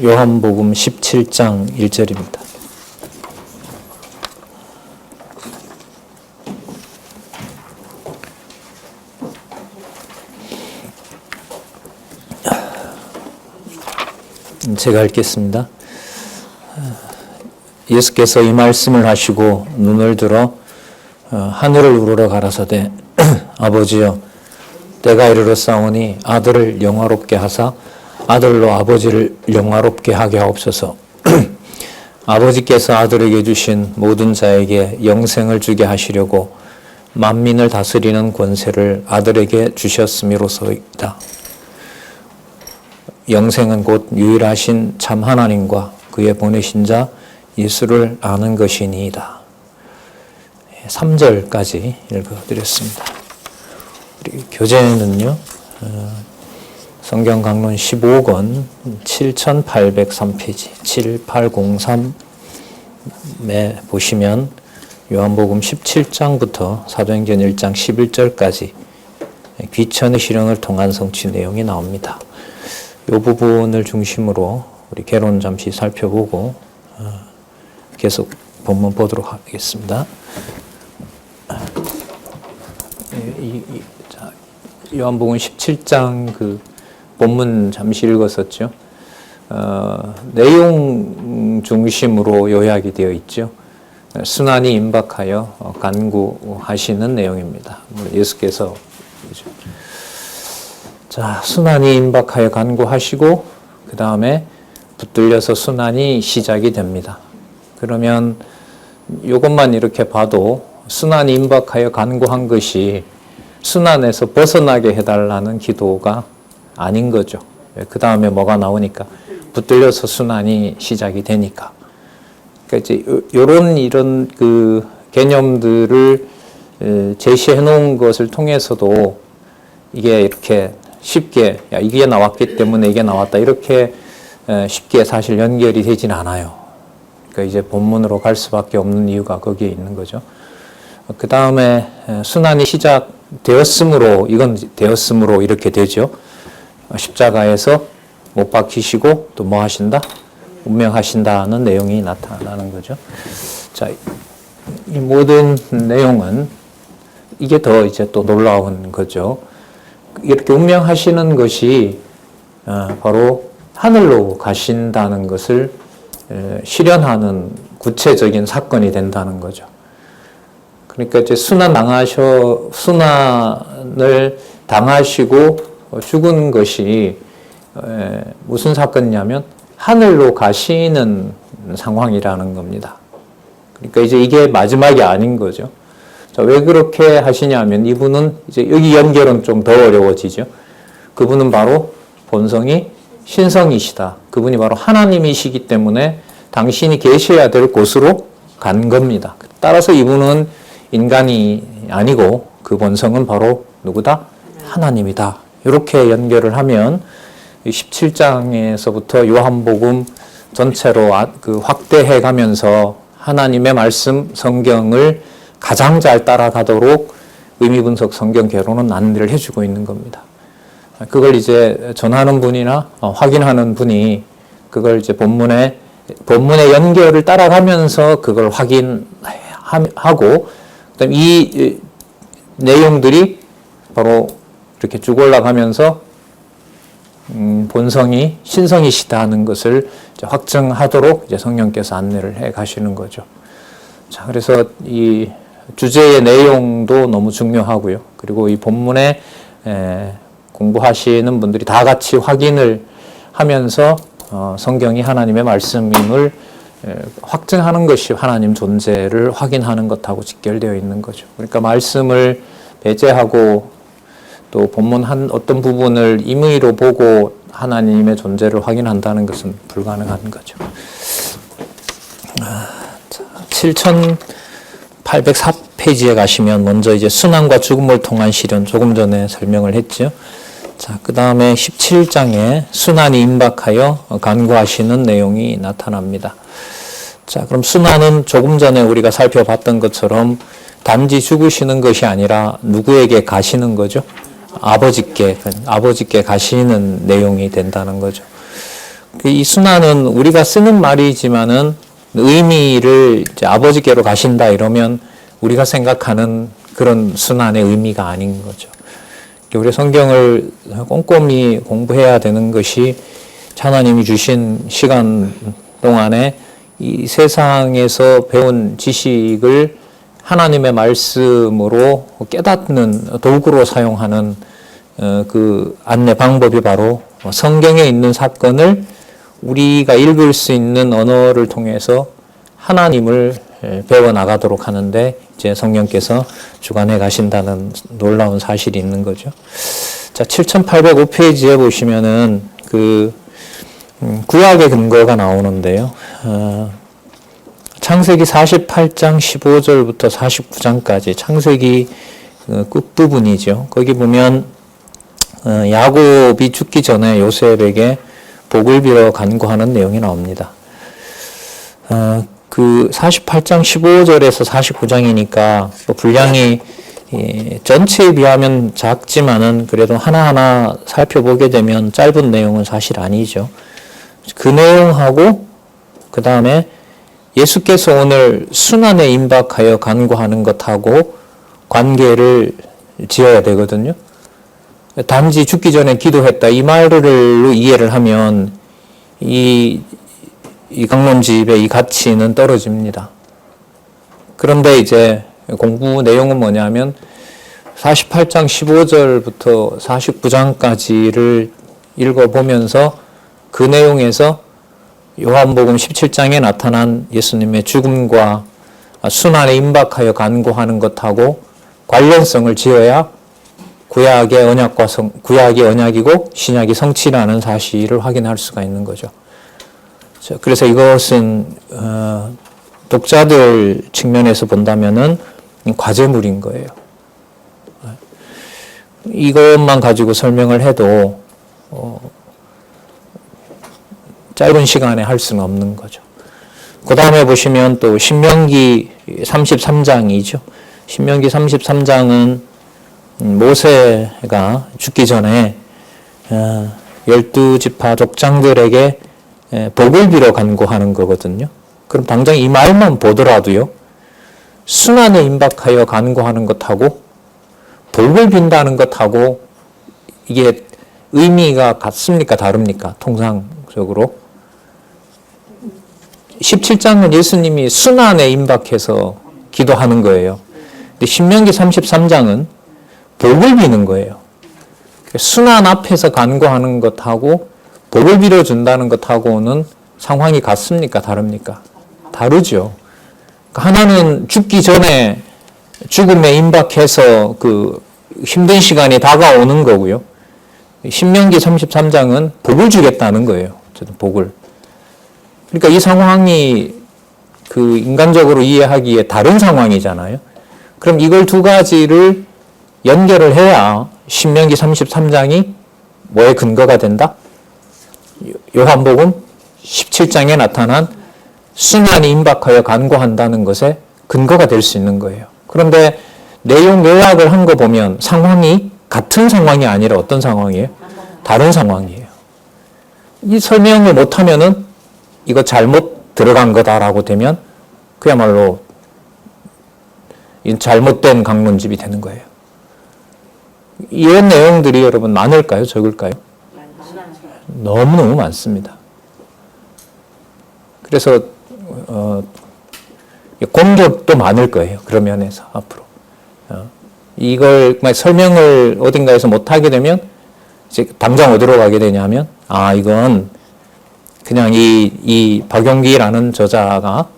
요한복음 17장 1절입니다. 제가 읽겠습니다. 예수께서 이 말씀을 하시고 눈을 들어 하늘을 우러러 가라사대 아버지여 때가 이르렀사오니 아들을 영화롭게 하사 아들로 아버지를 영화롭게 하게 하옵소서. 아버지께서 아들에게 주신 모든 자에게 영생을 주게 하시려고 만민을 다스리는 권세를 아들에게 주셨음이로소이다. 영생은 곧 유일하신 참 하나님과 그의 보내신 자 예수를 아는 것이니이다. 3절까지 읽어드렸습니다. 우리 교재는요, 성경 강론 15권 7803페이지 7803에 보시면 요한복음 17장부터 사도행전 1장 11절까지 귀천의 실현을 통한 성취 내용이 나옵니다. 이 부분을 중심으로 우리 개론 잠시 살펴보고 계속 본문 보도록 하겠습니다. 요한복음 17장 그 본문 잠시 읽었었죠. 내용 중심으로 요약이 되어 있죠. 순환이 임박하여 간구하시는 내용입니다. 예수께서 자, 순환이 임박하여 간구하시고 그 다음에 붙들려서 순환이 시작이 됩니다. 그러면 이것만 이렇게 봐도 순환이 임박하여 간구한 것이 순환에서 벗어나게 해달라는 기도가 아닌 거죠. 그 다음에 뭐가 나오니까 붙들려서 순환이 시작이 되니까. 그러니까 이제 이런 그 개념들을 제시해 놓은 것을 통해서도 이게 이렇게 쉽게 야 이게 나왔기 때문에 이게 나왔다 이렇게 쉽게 사실 연결이 되진 않아요. 그러니까 이제 본문으로 갈 수밖에 없는 이유가 거기에 있는 거죠. 그 다음에 순환이 시작되었으므로 이건 되었으므로 이렇게 되죠. 십자가에서 못 박히시고 또 뭐 하신다? 운명하신다는 내용이 나타나는 거죠. 자, 이 모든 내용은 이게 더 이제 또 놀라운 거죠. 이렇게 운명하시는 것이 바로 하늘로 가신다는 것을 실현하는 구체적인 사건이 된다는 거죠. 그러니까 이제 순환을 당하시고 죽은 것이 무슨 사건이냐면 하늘로 가시는 상황이라는 겁니다. 그러니까 이제 이게 마지막이 아닌 거죠. 자, 왜 그렇게 하시냐면 이분은 이제 여기 연결은 좀 더 어려워지죠. 그분은 바로 본성이 신성이시다. 그분이 바로 하나님이시기 때문에 당신이 계셔야 될 곳으로 간 겁니다. 따라서 이분은 인간이 아니고 그 본성은 바로 누구다? 하나님이다. 이렇게 연결을 하면 17장에서부터 요한복음 전체로 그 확대해 가면서 하나님의 말씀, 성경을 가장 잘 따라가도록 의미분석 성경 개론은 안내를 해주고 있는 겁니다. 그걸 이제 전하는 분이나 확인하는 분이 그걸 이제 본문의 연결을 따라가면서 그걸 확인하고 그다음에 이 내용들이 바로 이렇게 쭉 올라가면서 본성이 신성이시다는 것을 이제 확증하도록 이제 성령께서 안내를 해 가시는 거죠. 자, 그래서 이 주제의 내용도 너무 중요하고요. 그리고 이 본문에 공부하시는 분들이 다 같이 확인을 하면서 성경이 하나님의 말씀임을 확증하는 것이 하나님 존재를 확인하는 것하고 직결되어 있는 거죠. 그러니까 말씀을 배제하고 또 본문 어떤 부분을 임의로 보고 하나님의 존재를 확인한다는 것은 불가능한 거죠. 7804페이지에 가시면 먼저 이제 순환과 죽음을 통한 실현 조금 전에 설명을 했죠. 자, 그 다음에 17장에 순환이 임박하여 간구하시는 내용이 나타납니다. 자, 그럼 순환은 조금 전에 우리가 살펴봤던 것처럼 단지 죽으시는 것이 아니라 누구에게 가시는 거죠? 아버지께 가시는 내용이 된다는 거죠. 이 순환은 우리가 쓰는 말이지만은 의미를 이제 아버지께로 가신다 이러면 우리가 생각하는 그런 순환의 의미가 아닌 거죠. 우리 성경을 꼼꼼히 공부해야 되는 것이 하나님이 주신 시간 동안에 이 세상에서 배운 지식을 하나님의 말씀으로 깨닫는 도구로 사용하는 그 안내 방법이 바로 성경에 있는 사건을 우리가 읽을 수 있는 언어를 통해서 하나님을 배워나가도록 하는데 이제 성령께서 주관해 가신다는 놀라운 사실이 있는 거죠. 자, 7805페이지에 보시면은 그 구약의 근거가 나오는데요. 창세기 48장 15절부터 49장까지 창세기 끝부분이죠. 거기 보면 야곱이 죽기 전에 요셉에게 복을 빌어 간구하는 내용이 나옵니다. 그 48장 15절에서 49장이니까 분량이 전체에 비하면 작지만은 그래도 하나하나 살펴보게 되면 짧은 내용은 사실 아니죠. 그 내용하고 그 다음에 예수께서 오늘 순환에 임박하여 간구하는 것하고 관계를 지어야 되거든요. 단지 죽기 전에 기도했다 이 말을 이해를 하면 이 강론집의 이 가치는 떨어집니다. 그런데 이제 공부 내용은 뭐냐면 48장 15절부터 49장까지를 읽어보면서 그 내용에서 요한복음 17장에 나타난 예수님의 죽음과 순환에 임박하여 간구하는 것하고 관련성을 지어야 구약이 언약이고 신약이 성취라는 사실을 확인할 수가 있는 거죠. 그래서 이것은 독자들 측면에서 본다면은 과제물인 거예요. 이것만 가지고 설명을 해도 짧은 시간에 할 수는 없는 거죠. 그 다음에 보시면 또 신명기 33장이죠. 신명기 33장은 모세가 죽기 전에 12지파 족장들에게 복을 빌어 간구하는 거거든요. 그럼 당장 이 말만 보더라도요. 순환에 임박하여 간구하는 것하고 복을 빈다는 것하고 이게 의미가 같습니까? 다릅니까? 통상적으로. 17장은 예수님이 순환에 임박해서 기도하는 거예요. 근데 신명기 33장은 복을 비는 거예요. 순환 앞에서 간구하는 것하고 복을 빌어준다는 것하고는 상황이 같습니까? 다릅니까? 다르죠. 하나는 죽기 전에 죽음에 임박해서 그 힘든 시간이 다가오는 거고요. 신명기 33장은 복을 주겠다는 거예요. 복을. 그러니까 이 상황이 그 인간적으로 이해하기에 다른 상황이잖아요. 그럼 이걸 두 가지를 연결을 해야 신명기 33장이 뭐의 근거가 된다? 요한복음 17장에 나타난 순환이 임박하여 간구한다는 것에 근거가 될 수 있는 거예요. 그런데 내용 요약을 한 거 보면 상황이 같은 상황이 아니라 어떤 상황이에요? 다른 상황이에요. 이 설명을 못하면은 이거 잘못 들어간 거다라고 되면 그야말로 잘못된 강론집이 되는 거예요. 이런 내용들이 여러분 많을까요? 적을까요? 너무너무 많습니다. 그래서 공격도 많을 거예요. 그런 면에서 앞으로. 이걸 설명을 어딘가에서 못하게 되면 이제 당장 어디로 가게 되냐면 이건 그냥 이 박용기라는 저자가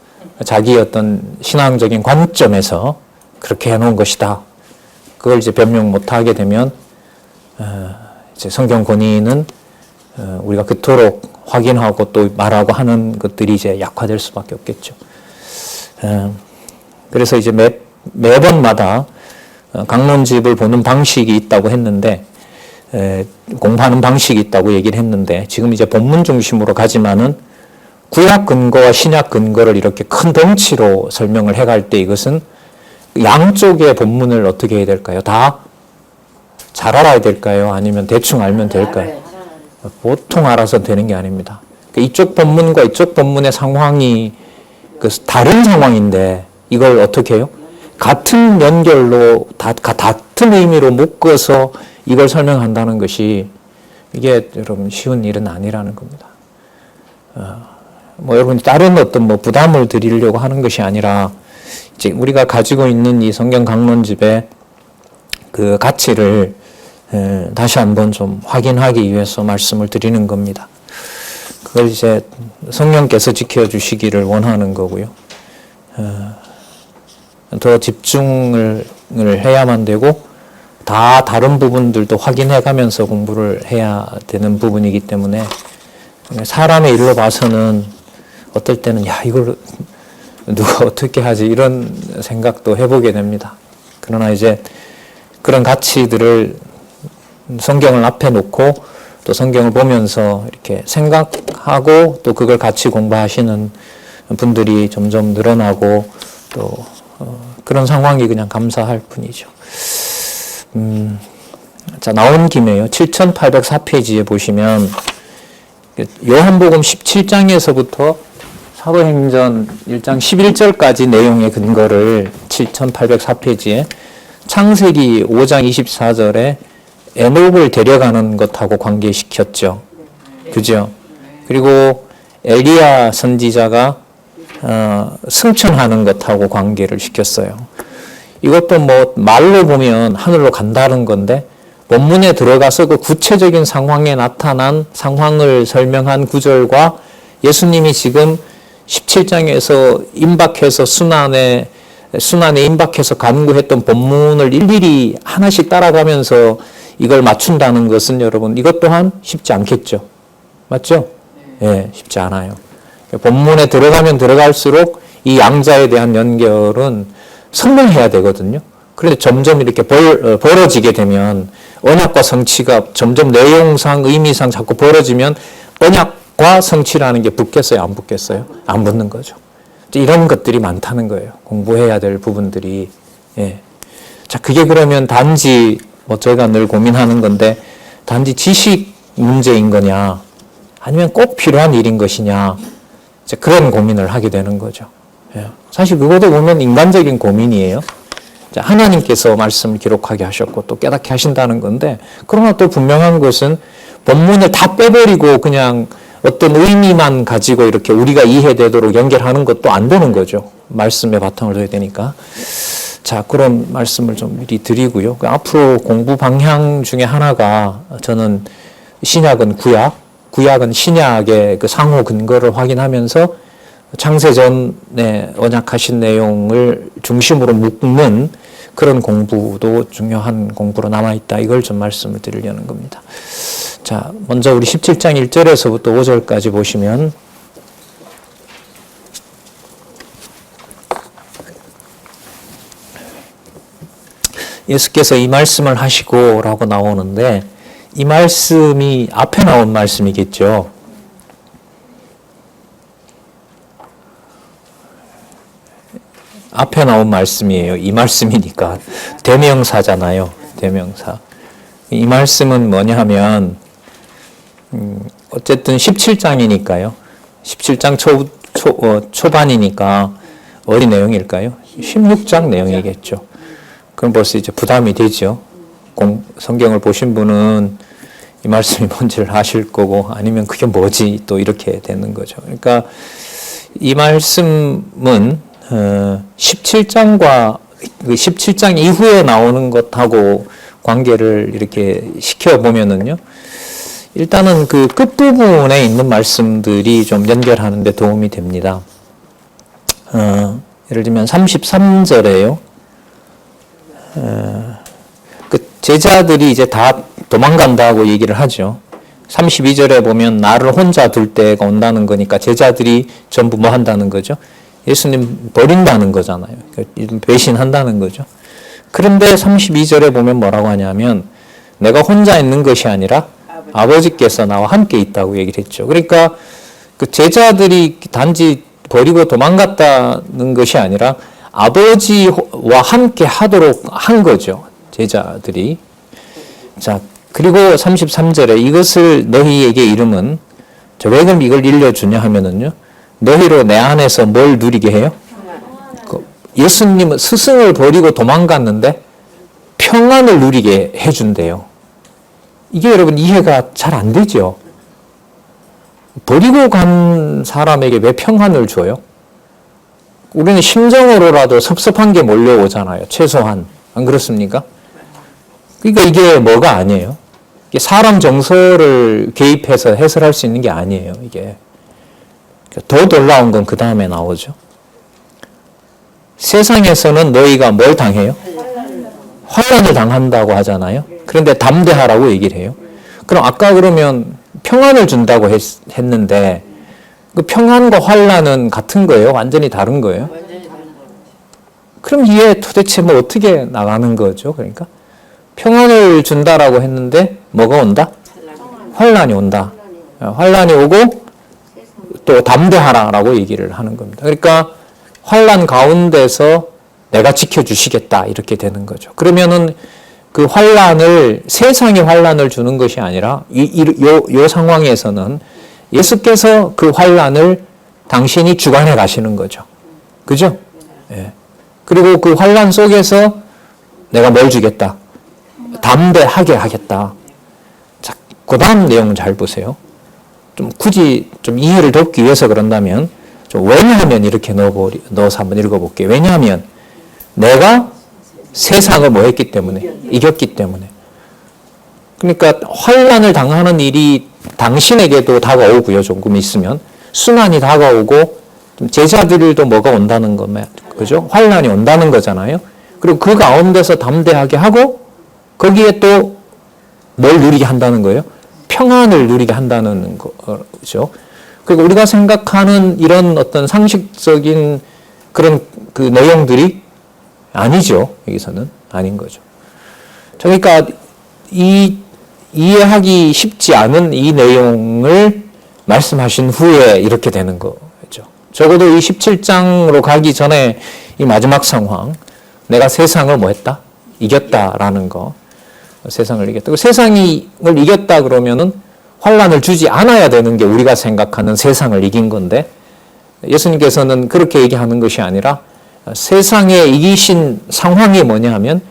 자기 어떤 신앙적인 관점에서 그렇게 해놓은 것이다. 그걸 이제 변명 못하게 되면 이제 성경 권위는 우리가 그토록 확인하고 또 말하고 하는 것들이 이제 약화될 수밖에 없겠죠. 그래서 이제 매번마다 강론집을 보는 방식이 있다고 했는데 공부하는 방식이 있다고 얘기를 했는데 지금 이제 본문 중심으로 가지만은 구약 근거와 신약 근거를 이렇게 큰 덩치로 설명을 해갈 때 이것은 양쪽의 본문을 어떻게 해야 될까요? 다 잘 알아야 될까요? 아니면 대충 알면 될까요? 보통 알아서 되는 게 아닙니다. 이쪽 본문과 이쪽 본문의 상황이 다른 상황인데 이걸 어떻게 해요? 같은 연결로 같은 의미로 묶어서 이걸 설명한다는 것이 이게 여러분 쉬운 일은 아니라는 겁니다. 여러분 다른 어떤 부담을 드리려고 하는 것이 아니라 이제 우리가 가지고 있는 이 성경 강론집의 그 가치를 다시 한번 좀 확인하기 위해서 말씀을 드리는 겁니다. 그걸 이제 성령께서 지켜주시기를 원하는 거고요. 더 집중을 해야만 되고 다 다른 부분들도 확인해 가면서 공부를 해야 되는 부분이기 때문에 사람의 일로 봐서는 어떨 때는 이걸 누가 어떻게 하지 이런 생각도 해보게 됩니다. 그러나 이제 그런 가치들을 성경을 앞에 놓고 또 성경을 보면서 이렇게 생각하고 또 그걸 같이 공부하시는 분들이 점점 늘어나고 또 그런 상황이 그냥 감사할 뿐이죠. 자, 나온 김에요. 7804페이지에 보시면 요한복음 17장에서부터 사도행전 1장 11절까지 내용의 근거를 7804페이지에 창세기 5장 24절에 에녹을 데려가는 것하고 관계시켰죠. 그죠? 그리고 엘리야 선지자가 승천하는 것하고 관계를 시켰어요. 이것도 말로 보면 하늘로 간다는 건데 본문에 들어가서 그 구체적인 상황에 나타난 상황을 설명한 구절과 예수님이 지금 17장에서 임박해서 순환에 임박해서 간구했던 본문을 일일이 하나씩 따라가면서 이걸 맞춘다는 것은 여러분 이것 또한 쉽지 않겠죠. 맞죠? 예, 쉽지 않아요. 본문에 들어가면 들어갈수록 이 양자에 대한 연결은 설명해야 되거든요. 그런데 점점 이렇게 벌어지게 되면 언약과 성취가 점점 내용상 의미상 자꾸 벌어지면 언약과 성취라는 게 붙겠어요? 안 붙겠어요? 안 붙는 거죠. 이런 것들이 많다는 거예요. 공부해야 될 부분들이. 예. 자, 그게 그러면 단지 저희가 늘 고민하는 건데 단지 지식 문제인 거냐 아니면 꼭 필요한 일인 것이냐 이제 그런 고민을 하게 되는 거죠. 예. 사실 그것도 보면 인간적인 고민이에요. 자, 하나님께서 말씀을 기록하게 하셨고 또 깨닫게 하신다는 건데 그러나 또 분명한 것은 본문을 다 빼버리고 그냥 어떤 의미만 가지고 이렇게 우리가 이해되도록 연결하는 것도 안 되는 거죠. 말씀에 바탕을 둬야 되니까. 자, 그런 말씀을 좀 미리 드리고요. 앞으로 공부 방향 중에 하나가 저는 신약은 구약은 신약의 그 상호 근거를 확인하면서 창세전에 언약하신 내용을 중심으로 묶는 그런 공부도 중요한 공부로 남아있다. 이걸 좀 말씀을 드리려는 겁니다. 자, 먼저 우리 17장 1절에서부터 5절까지 보시면 예수께서 이 말씀을 하시고 라고 나오는데 이 말씀이 앞에 나온 말씀이겠죠. 앞에 나온 말씀이에요. 이 말씀이니까 대명사잖아요. 대명사. 이 말씀은 뭐냐 하면 어쨌든 17장이니까요. 17장 초반이니까 어디 내용일까요? 16장 내용이겠죠. 그럼 벌써 이제 부담이 되죠. 성경을 보신 분은 이 말씀이 뭔지를 아실 거고 아니면 그게 뭐지 또 이렇게 되는 거죠. 그러니까 이 말씀은 17장과 17장 이후에 나오는 것하고 관계를 이렇게 시켜보면은요. 일단은 그 끝부분에 있는 말씀들이 좀 연결하는 데 도움이 됩니다. 예를 들면 33절에요. 그 제자들이 이제 다 도망간다고 얘기를 하죠. 32절에 보면 나를 혼자 둘 때가 온다는 거니까 제자들이 전부 뭐 한다는 거죠? 예수님 버린다는 거잖아요. 배신한다는 거죠. 그런데 32절에 보면 뭐라고 하냐면 내가 혼자 있는 것이 아니라 아버지께서 나와 함께 있다고 얘기를 했죠. 그러니까 그 제자들이 단지 버리고 도망갔다는 것이 아니라 아버지와 함께 하도록 한 거죠. 제자들이. 자, 그리고 33절에 이것을 너희에게 이름은 자, 왜 그럼 이걸 일러주냐 하면은요, 너희로 내 안에서 뭘 누리게 해요? 예수님은 스승을 버리고 도망갔는데 평안을 누리게 해준대요. 이게 여러분 이해가 잘 안 되죠? 버리고 간 사람에게 왜 평안을 줘요? 우리는 심정으로라도 섭섭한 게 몰려오잖아요. 최소한. 안 그렇습니까? 그러니까 이게 뭐가 아니에요. 이게 사람 정서를 개입해서 해설할 수 있는 게 아니에요. 이게. 더 놀라운 건 그 다음에 나오죠. 세상에서는 너희가 뭘 당해요? 환난을 당한다고 하잖아요. 그런데 담대하라고 얘기를 해요. 그럼 아까 그러면 평안을 준다고 했는데 그 평안과 환난은 같은 거예요? 완전히 다른 거예요? 그럼 이게 도대체 뭐 어떻게 나가는 거죠? 그러니까 평안을 준다라고 했는데 뭐가 온다? 환난이 온다. 환난이 오고 또 담대하라라고 얘기를 하는 겁니다. 그러니까 환난 가운데서 내가 지켜주시겠다 이렇게 되는 거죠. 그러면은 그 환난을 세상의 환난을 주는 것이 아니라 이 상황에서는 예수께서 그 환난을 당신이 주관해 가시는 거죠. 그죠? 예. 그리고 그 환난 속에서 내가 뭘 주겠다? 담대하게 하겠다. 자, 그 다음 내용 잘 보세요. 좀 굳이 좀 이해를 돕기 위해서 그런다면 좀 왜냐하면 이렇게 넣어서 한번 읽어볼게요. 왜냐하면 내가 세상을 뭐 했기 때문에? 이겼기 때문에. 그러니까 환난을 당하는 일이 당신에게도 다가오고요. 조금 있으면. 순환이 다가오고 좀 제자들도 뭐가 온다는 거면 그죠? 환난이 온다는 거잖아요. 그리고 그 가운데서 담대하게 하고 거기에 또 뭘 누리게 한다는 거예요? 평안을 누리게 한다는 거죠. 그리고 우리가 생각하는 이런 어떤 상식적인 그런 그 내용들이 아니죠. 여기서는 아닌 거죠. 그러니까 이해하기 쉽지 않은 이 내용을 말씀하신 후에 이렇게 되는 거죠. 적어도 이 17장으로 가기 전에 이 마지막 상황, 내가 세상을 뭐 했다? 이겼다라는 거. 세상을 이겼다. 그 세상을 이겼다 그러면은 환난을 주지 않아야 되는 게 우리가 생각하는 세상을 이긴 건데 예수님께서는 그렇게 얘기하는 것이 아니라 세상에 이기신 상황이 뭐냐 하면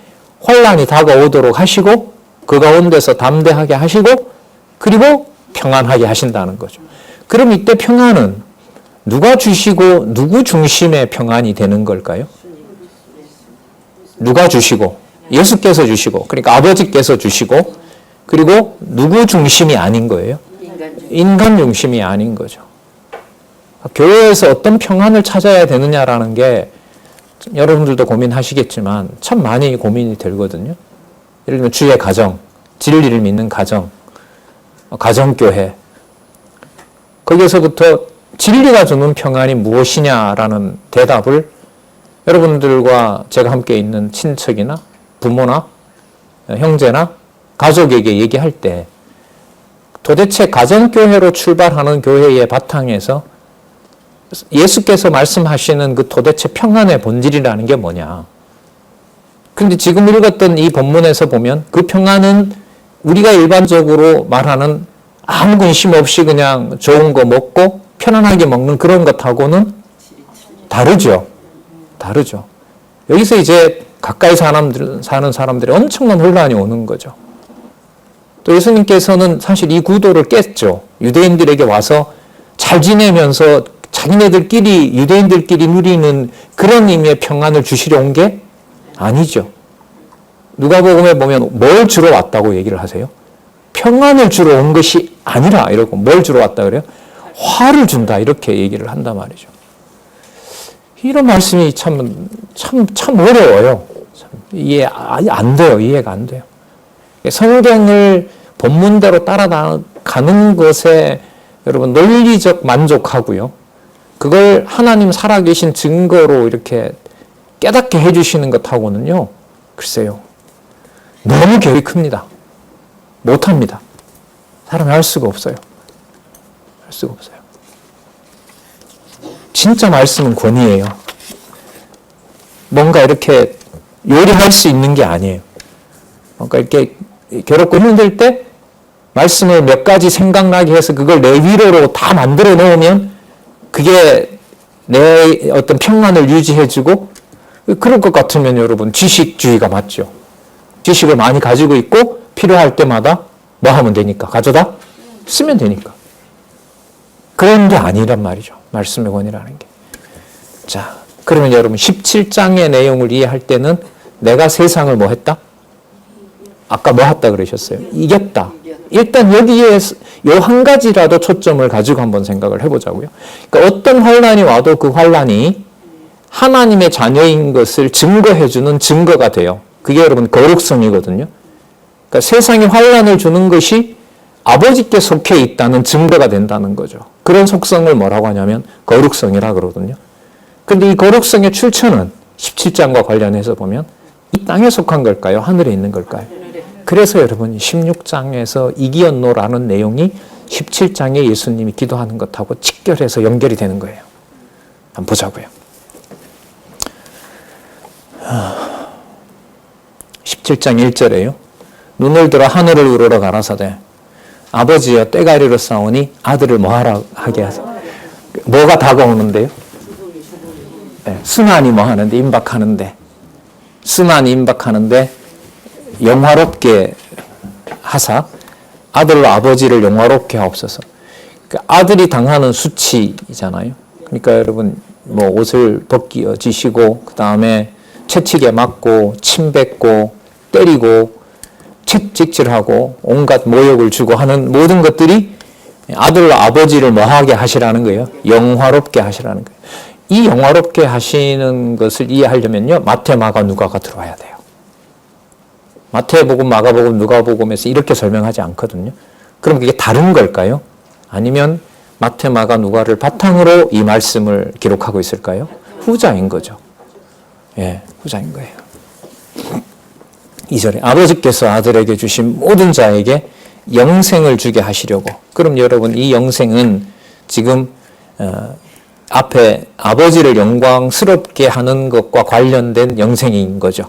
환난이 다가오도록 하시고 그 가운데서 담대하게 하시고 그리고 평안하게 하신다는 거죠. 그럼 이때 평안은 누가 주시고 누구 중심의 평안이 되는 걸까요? 누가 주시고 예수께서 주시고 그러니까 아버지께서 주시고 그리고 누구 중심이 아닌 거예요? 인간 중심이 아닌 거죠. 교회에서 어떤 평안을 찾아야 되느냐라는 게 여러분들도 고민하시겠지만 참 많이 고민이 들거든요. 예를 들면 주의 가정, 진리를 믿는 가정, 가정교회. 거기에서부터 진리가 주는 평안이 무엇이냐라는 대답을 여러분들과 제가 함께 있는 친척이나 부모나 형제나 가족에게 얘기할 때 도대체 가정교회로 출발하는 교회의 바탕에서 예수께서 말씀하시는 그 도대체 평안의 본질이라는 게 뭐냐. 그런데 지금 읽었던 이 본문에서 보면 그 평안은 우리가 일반적으로 말하는 아무 근심 없이 그냥 좋은 거 먹고 편안하게 먹는 그런 것하고는 다르죠. 다르죠. 여기서 이제 가까이 사는 사람들이 엄청난 혼란이 오는 거죠. 또 예수님께서는 사실 이 구도를 깼죠. 유대인들에게 와서 잘 지내면서 자기네들끼리 유대인들끼리 누리는 그런 의미의 평안을 주시려 온 게 아니죠. 누가복음에 보면 뭘 주러 왔다고 얘기를 하세요? 평안을 주러 온 것이 아니라 이러고 뭘 주러 왔다 그래요? 화를 준다 이렇게 얘기를 한단 말이죠. 이런 말씀이 참 어려워요. 참 이해 안 돼요. 이해가 안 돼요. 성경을 본문대로 따라가는 것에 여러분 논리적 만족하고요. 그걸 하나님 살아계신 증거로 이렇게 깨닫게 해주시는 것하고는요. 글쎄요. 너무 결이 큽니다. 못합니다. 사람이 할 수가 없어요. 할 수가 없어요. 진짜 말씀은 권위예요. 뭔가 이렇게 요리할 수 있는 게 아니에요. 뭔가 이렇게 괴롭고 힘들 때 말씀을 몇 가지 생각나게 해서 그걸 내 위로로 다 만들어 놓으면 그게 내 어떤 평안을 유지해주고, 그럴 것 같으면 여러분 지식주의가 맞죠. 지식을 많이 가지고 있고 필요할 때마다 뭐 하면 되니까? 가져다 쓰면 되니까. 그런 게 아니란 말이죠. 말씀의 권위라는 게. 자, 그러면 여러분 17장의 내용을 이해할 때는 내가 세상을 뭐 했다? 아까 뭐 했다 그러셨어요? 이겼다. 일단 여기에 요 한 가지라도 초점을 가지고 한번 생각을 해보자고요. 그러니까 어떤 환란이 와도 그 환란이 하나님의 자녀인 것을 증거해주는 증거가 돼요. 그게 여러분 거룩성이거든요. 그러니까 세상에 환란을 주는 것이 아버지께 속해 있다는 증거가 된다는 거죠. 그런 속성을 뭐라고 하냐면 거룩성이라 그러거든요. 근데 이 거룩성의 출처는 17장과 관련해서 보면 이 땅에 속한 걸까요? 하늘에 있는 걸까요? 그래서 여러분 16장에서 이기었노라는 내용이 17장에 예수님이 기도하는 것하고 직결해서 연결이 되는 거예요. 한번 보자고요. 17장 1절에요. 눈을 들어 하늘을 우러러 가라사대 아버지여 때가 이르러 싸우니 아들을 뭐하라 하게 하소서. 뭐가 다가오는데요? 네, 순환이 뭐 하는데? 임박하는데. 순환이 임박하는데 영화롭게 하사 아들로 아버지를 영화롭게 하옵소서. 그러니까 아들이 당하는 수치잖아요. 그러니까 여러분 뭐 옷을 벗기지시고 그 다음에 채찍에 맞고 침 뱉고 때리고 채찍질하고 온갖 모욕을 주고 하는 모든 것들이 아들로 아버지를 뭐하게 하시라는 거예요? 영화롭게 하시라는 거예요. 이 영화롭게 하시는 것을 이해하려면요, 마태, 마가, 누가가 들어와야 돼요. 마태복음, 마가복음, 누가복음에서 이렇게 설명하지 않거든요. 그럼 그게 다른 걸까요? 아니면 마태, 마가, 누가를 바탕으로 이 말씀을 기록하고 있을까요? 후자인 거죠. 예, 후자인 거예요. 2절에 아버지께서 아들에게 주신 모든 자에게 영생을 주게 하시려고. 그럼 여러분 이 영생은 지금 앞에 아버지를 영광스럽게 하는 것과 관련된 영생인 거죠.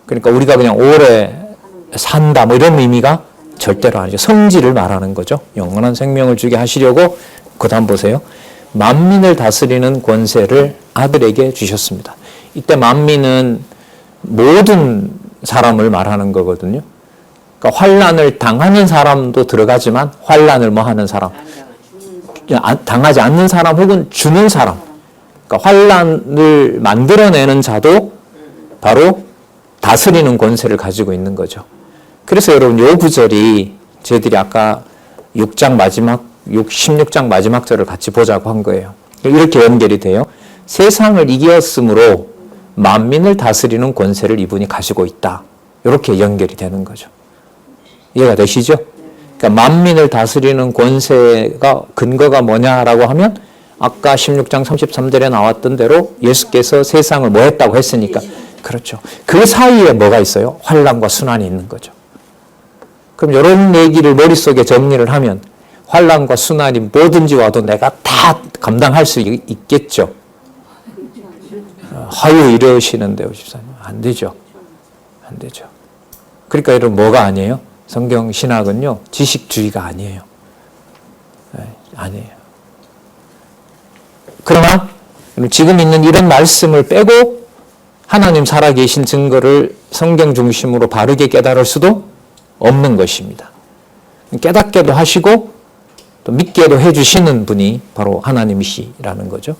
그러니까 우리가 그냥 오래 산다 뭐 이런 의미가 절대로 아니죠. 성질을 말하는 거죠. 영원한 생명을 주게 하시려고. 그 다음 보세요. 만민을 다스리는 권세를 아들에게 주셨습니다. 이때 만민은 모든 사람을 말하는 거거든요. 그러니까 환난을 당하는 사람도 들어가지만 환난을 뭐 하는 사람? 당하지 않는 사람 혹은 주는 사람. 그러니까 환난을 만들어내는 자도 바로 다스리는 권세를 가지고 있는 거죠. 그래서 여러분 요 구절이 저희들이 아까 16장 마지막 절을 같이 보자고 한 거예요. 이렇게 연결이 돼요. 세상을 이기었으므로 만민을 다스리는 권세를 이분이 가지고 있다. 이렇게 연결이 되는 거죠. 이해가 되시죠? 그러니까 만민을 다스리는 권세가 근거가 뭐냐라고 하면 아까 16장 33절에 나왔던 대로 예수께서 세상을 뭐 했다고 했으니까 그렇죠. 그 사이에 뭐가 있어요? 환난과 순환이 있는 거죠. 그럼 이런 얘기를 머릿속에 정리를 하면 환난과 순환이 뭐든지 와도 내가 다 감당할 수 있겠죠. 하유 이러시는데요, 집사님. 안 되죠. 안 되죠. 그러니까 여러분 뭐가 아니에요? 성경 신학은요, 지식주의가 아니에요. 네, 아니에요. 그러나 지금 있는 이런 말씀을 빼고 하나님 살아계신 증거를 성경 중심으로 바르게 깨달을 수도 없는 것입니다. 깨닫게도 하시고 또 믿게도 해주시는 분이 바로 하나님이시라는 거죠.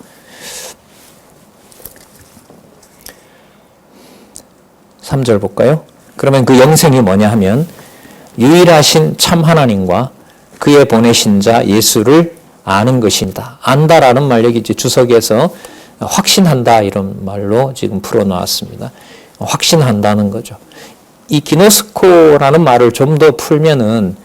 3절 볼까요? 그러면 그 영생이 뭐냐 하면 유일하신 참 하나님과 그의 보내신 자 예수를 아는 것입니다. 안다라는 말 여기 이제 주석에서 확신한다 이런 말로 지금 풀어놓았습니다. 확신한다는 거죠. 이 기노스코라는 말을 좀 더 풀면은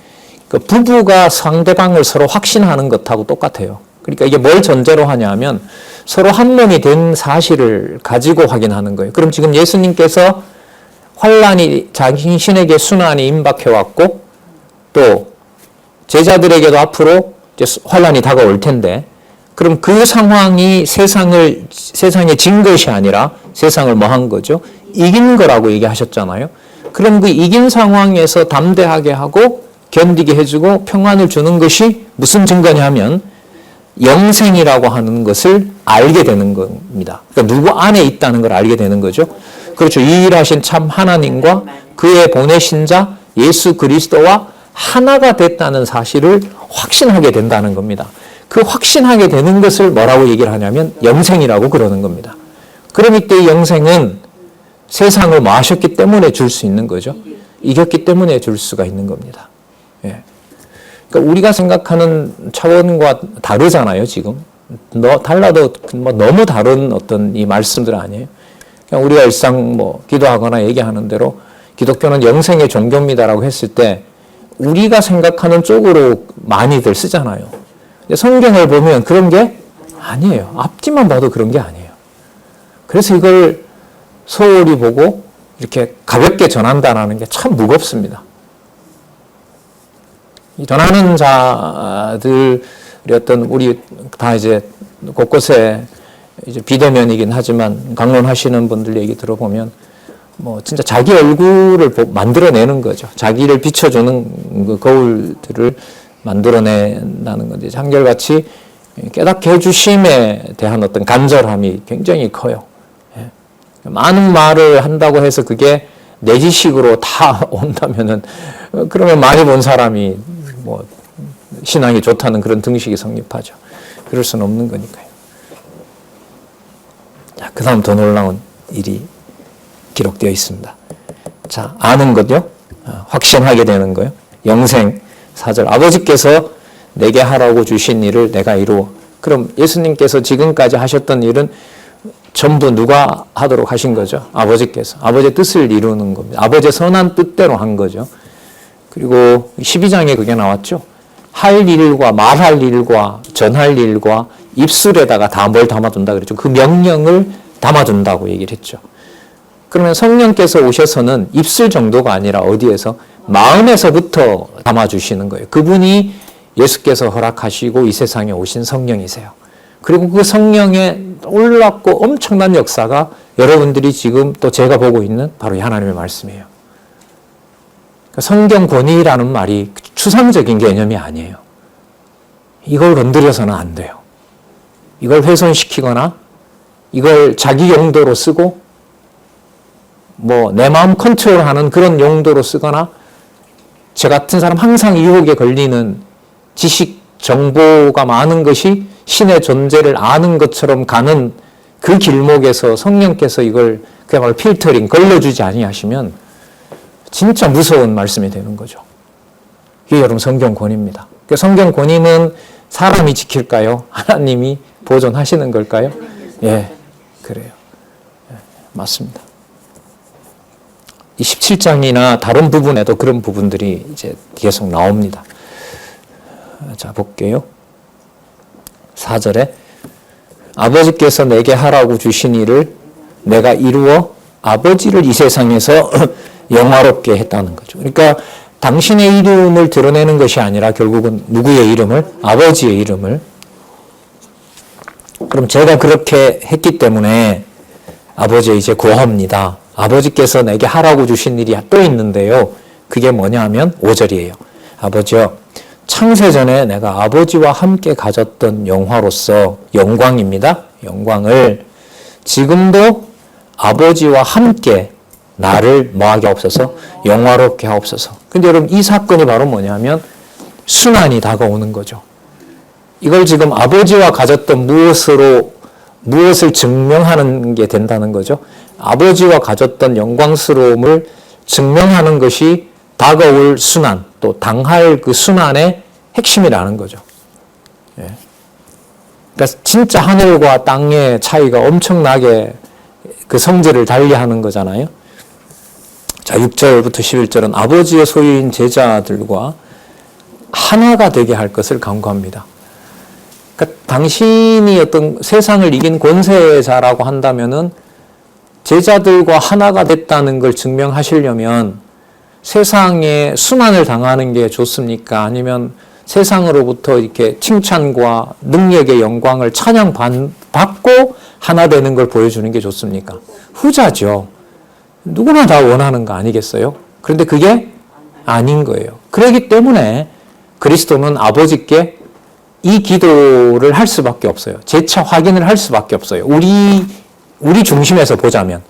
그 부부가 상대방을 서로 확신하는 것하고 똑같아요. 그러니까 이게 뭘 전제로 하냐면 서로 한 몸이 된 사실을 가지고 확인하는 거예요. 그럼 지금 예수님께서 환란이 자신에게 순환이 임박해 왔고 또 제자들에게도 앞으로 이제 환란이 다가올 텐데 그럼 그 상황이 세상에 진 것이 아니라 세상을 뭐 한 거죠? 이긴 거라고 얘기하셨잖아요. 그럼 그 이긴 상황에서 담대하게 하고 견디게 해주고 평안을 주는 것이 무슨 증거냐 하면 영생이라고 하는 것을 알게 되는 겁니다. 그러니까 누구 안에 있다는 걸 알게 되는 거죠. 그렇죠. 유일하신 참 하나님과 그의 보내신 자 예수 그리스도와 하나가 됐다는 사실을 확신하게 된다는 겁니다. 그 확신하게 되는 것을 뭐라고 얘기를 하냐면 영생이라고 그러는 겁니다. 그럼 이때 영생은 세상을 뭐 하셨기 때문에 줄 수 있는 거죠. 이겼기 때문에 줄 수가 있는 겁니다. 예. 그러니까 우리가 생각하는 차원과 다르잖아요, 지금. 달라도 뭐 너무 다른 어떤 이 말씀들 아니에요. 그냥 우리가 일상 뭐 기도하거나 얘기하는 대로 기독교는 영생의 종교입니다라고 했을 때 우리가 생각하는 쪽으로 많이들 쓰잖아요. 근데 성경을 보면 그런 게 아니에요. 앞뒤만 봐도 그런 게 아니에요. 그래서 이걸 소홀히 보고 이렇게 가볍게 전한다는 게 참 무겁습니다. 전하는 자들이 어떤 우리 다 이제 곳곳에 이제 비대면이긴 하지만 강론하시는 분들 얘기 들어보면 뭐 진짜 자기 얼굴을 만들어내는 거죠. 자기를 비춰주는 그 거울들을 만들어낸다는 건데 한결같이 깨닫게 해주심에 대한 어떤 간절함이 굉장히 커요. 예. 많은 말을 한다고 해서 그게 내 지식으로 다 온다면은 그러면 많이 본 사람이 뭐 신앙이 좋다는 그런 등식이 성립하죠. 그럴 수는 없는 거니까요. 자, 그 다음 더 놀라운 일이 기록되어 있습니다. 자, 아는 것요. 확신하게 되는 거요. 영생 4절. 아버지께서 내게 하라고 주신 일을 내가 이루어. 그럼 예수님께서 지금까지 하셨던 일은 전부 누가 하도록 하신 거죠? 아버지께서. 아버지의 뜻을 이루는 겁니다. 아버지의 선한 뜻대로 한 거죠. 그리고 12장에 그게 나왔죠. 할 일과 말할 일과 전할 일과 입술에다가 다 뭘 담아둔다 그랬죠. 그 명령을 담아둔다고 얘기를 했죠. 그러면 성령께서 오셔서는 입술 정도가 아니라 어디에서? 마음에서부터 담아주시는 거예요. 그분이 예수께서 허락하시고 이 세상에 오신 성령이세요. 그리고 그 성령의 놀랍고 엄청난 역사가 여러분들이 지금 또 제가 보고 있는 바로 이 하나님의 말씀이에요. 성경 권위라는 말이 추상적인 개념이 아니에요. 이걸 건드려서는 안 돼요. 이걸 훼손시키거나 이걸 자기 용도로 쓰고 뭐 내 마음 컨트롤하는 그런 용도로 쓰거나 저 같은 사람 항상 유혹에 걸리는 지식 정보가 많은 것이 신의 존재를 아는 것처럼 가는 그 길목에서 성령께서 이걸 그야말로 필터링 걸러주지 아니하시면 진짜 무서운 말씀이 되는 거죠. 이게 여러분 성경 권위입니다. 성경 권위는 사람이 지킬까요? 하나님이 보존하시는 걸까요? 예, 그래요. 예, 맞습니다. 이 17장이나 다른 부분에도 그런 부분들이 이제 계속 나옵니다. 자, 볼게요. 4절에 아버지께서 내게 하라고 주신 일을 내가 이루어 아버지를 이 세상에서 영화롭게 했다는 거죠. 그러니까 당신의 이름을 드러내는 것이 아니라 결국은 누구의 이름을? 아버지의 이름을. 그럼 제가 그렇게 했기 때문에 아버지의 이제 구합니다. 아버지께서 내게 하라고 주신 일이 또 있는데요. 그게 뭐냐 하면 5절이에요. 아버지여, 창세전에 내가 아버지와 함께 가졌던 영화로서 영광입니다. 영광을 지금도 아버지와 함께 나를 뭐하게 하옵소서? 영화롭게 하옵소서. 근데 여러분 이 사건이 바로 뭐냐면 순환이 다가오는 거죠. 이걸 지금 아버지와 가졌던 무엇을 증명하는 게 된다는 거죠. 아버지와 가졌던 영광스러움을 증명하는 것이 다가올 순환, 또 당할 그 순환의 핵심이라는 거죠. 예. 그러니까 진짜 하늘과 땅의 차이가 엄청나게 그 성질을 달리하는 거잖아요. 자, 6절부터 11절은 아버지의 소유인 제자들과 하나가 되게 할 것을 간구합니다. 그러니까 당신이 어떤 세상을 이긴 권세자라고 한다면은 제자들과 하나가 됐다는 걸 증명하시려면 세상에 순환을 당하는 게 좋습니까? 아니면 세상으로부터 이렇게 칭찬과 능력의 영광을 찬양받고 하나 되는 걸 보여주는 게 좋습니까? 후자죠. 누구나 다 원하는 거 아니겠어요? 그런데 그게 아닌 거예요. 그렇기 때문에 그리스도는 아버지께 이 기도를 할 수밖에 없어요. 재차 확인을 할 수밖에 없어요. 우리 중심에서 보자면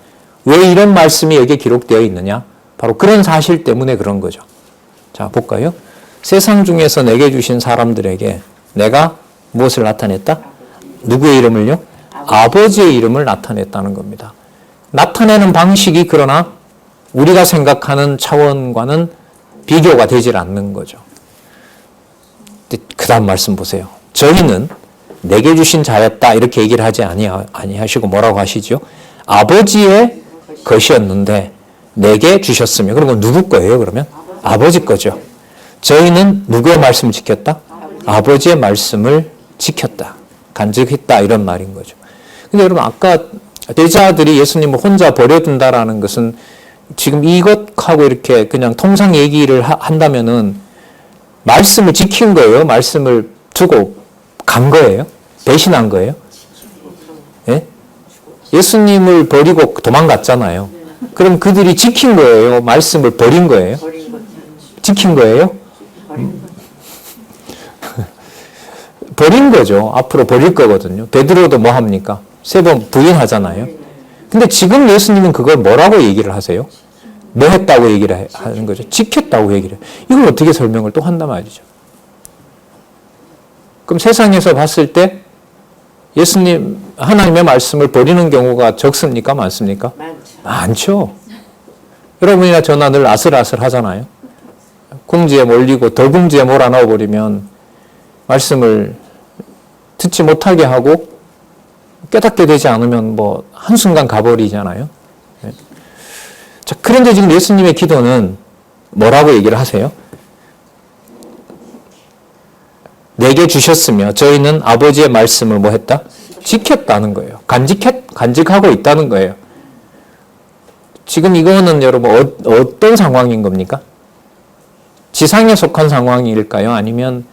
왜 이런 말씀이 여기에 기록되어 있느냐? 바로 그런 사실 때문에 그런 거죠. 자, 볼까요? 세상 중에서 내게 주신 사람들에게 내가 무엇을 나타냈다? 누구의 이름을요? 아버지의 이름을 나타냈다는 겁니다. 나타내는 방식이 그러나 우리가 생각하는 차원과는 비교가 되질 않는 거죠. 그 다음 말씀 보세요. 저희는 내게 주신 자였다 이렇게 얘기를 하지 아니하시고 뭐라고 하시죠? 아버지의 것이었는데 내게 주셨으며, 그런 건 누구 거예요 그러면? 아버지 거죠. 저희는 누구의 말씀을 지켰다? 아버지의 말씀을 지켰다. 간직했다 이런 말인 거죠. 근데 여러분 아까 제자들이 예수님을 혼자 버려둔다라는 것은 지금 이것하고 이렇게 그냥 통상 얘기를 한다면은 말씀을 지킨 거예요? 말씀을 두고 간 거예요? 배신한 거예요? 예? 예수님을 버리고 도망갔잖아요. 그럼 그들이 지킨 거예요? 말씀을 버린 거예요? 지킨 거예요? 버린 거죠. 앞으로 버릴 거거든요. 베드로도 뭐 합니까? 3번 부인하잖아요. 근데 지금 예수님은 그걸 뭐라고 얘기를 하세요? 뭐 했다고 얘기를 하는 거죠? 지켰다고 얘기를 해요. 이걸 어떻게 설명을 또 한단 말이죠. 그럼 세상에서 봤을 때 예수님, 하나님의 말씀을 버리는 경우가 적습니까? 많습니까? 많죠. 여러분이나 저나 늘 아슬아슬 하잖아요. 궁지에 몰리고 더 궁지에 몰아넣어 버리면 말씀을 듣지 못하게 하고 깨닫게 되지 않으면 뭐 한순간 가버리잖아요. 자, 그런데 지금 예수님의 기도는 뭐라고 얘기를 하세요? 내게 주셨으며 저희는 아버지의 말씀을 뭐 했다? 지켰다는 거예요. 간직하고 있다는 거예요. 지금 이거는 여러분 어떤 상황인 겁니까? 지상에 속한 상황일까요? 아니면